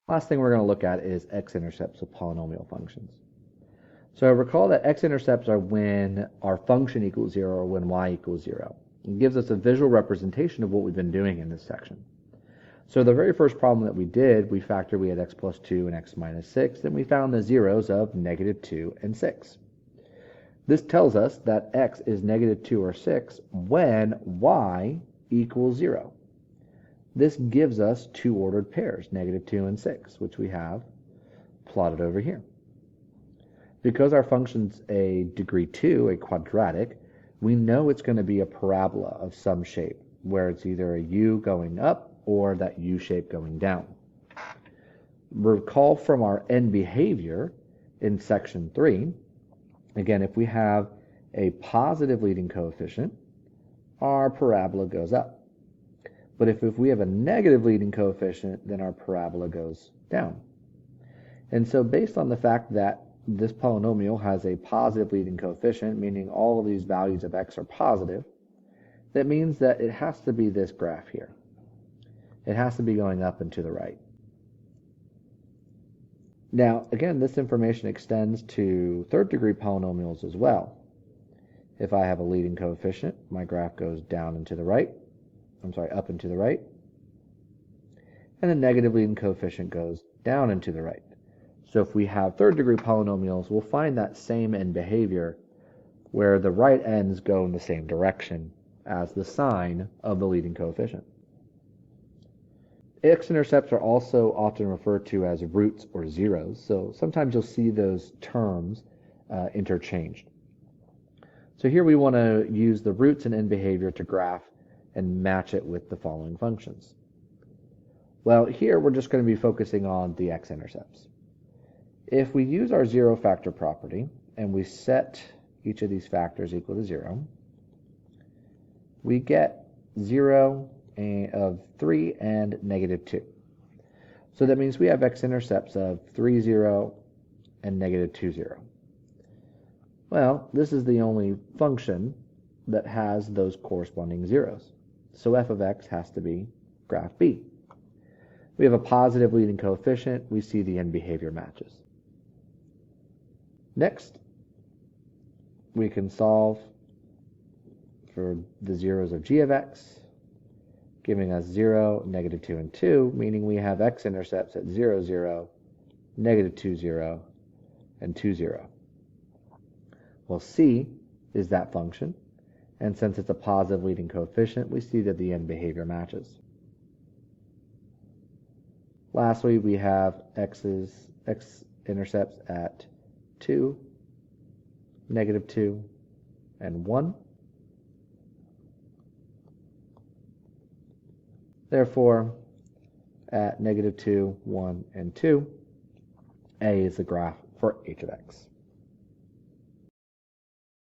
Last thing we're going to look at is x-intercepts of polynomial functions. So recall that x-intercepts are when our function equals 0 or when y equals 0. It gives us a visual representation of what we've been doing in this section. So the very first problem that we did, we factored we had x plus 2 and x minus 6, and we found the zeros of negative 2 and 6. This tells us that x is negative 2 or 6 when y equals 0. This gives us two ordered pairs, negative 2 and 6, which we have plotted over here. Because our function's a degree 2, a quadratic, we know it's going to be a parabola of some shape, where it's either a u going up or that u shape going down. Recall from our end behavior in section 3, again, if we have a positive leading coefficient, our parabola goes up. But if we have a negative leading coefficient, then our parabola goes down. And so based on the fact that this polynomial has a positive leading coefficient, meaning all of these values of x are positive, that means that it has to be this graph here. It has to be going up and to the right. Now, again, this information extends to third degree polynomials as well. If I have a leading coefficient, my graph goes down and to the right. Up and to the right. And the negative leading coefficient goes down and to the right. So if we have third degree polynomials, we'll find that same end behavior where the right ends go in the same direction as the sign of the leading coefficient. X-intercepts are also often referred to as roots or zeros, so sometimes you'll see those terms interchanged. So here we want to use the roots and end behavior to graph and match it with the following functions. Well, here we're just going to be focusing on the x-intercepts. If we use our zero factor property and we set each of these factors equal to 0, we get 0 of 3 and negative 2. So that means we have x-intercepts of 3, 0 and negative 2, 0. Well, this is the only function that has those corresponding zeros. So f of x has to be graph B. We have a positive leading coefficient. We see the end behavior matches. Next, we can solve for the zeros of g of x, giving us 0, negative 2, and 2, meaning we have x-intercepts at 0, 0, negative 2, 0, and 2, 0. Well, c is that function, and since it's a positive leading coefficient, we see that the end behavior matches. Lastly, we have x-intercepts at 2, negative 2, and 1. Therefore, at negative 2, 1, and 2, A is the graph for h of x.